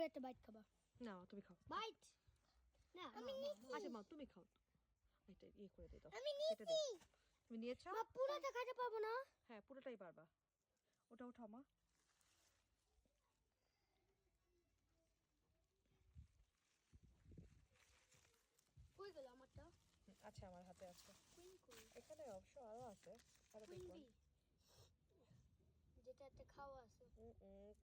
একটা বাইট খাবা। না তুমি খাও। বাইট না আমি নিছি। আচ্ছা মা তুমি খাও। এটা ইয়ে করে দে দাও। আমি নিছি। তুমি নিয়েছো? মা পুরোটা খেতে পাবো না। হ্যাঁ পুরোটাই পারবা। ওটা উঠাও মা। কই গেল আমারটা? আচ্ছা আমার হাতে আছে। কুইন কই? এখানে অবশ্য আরো আছে। আরো কুইন দেখুন। বি। যেটা একটা খাওয়া আছে।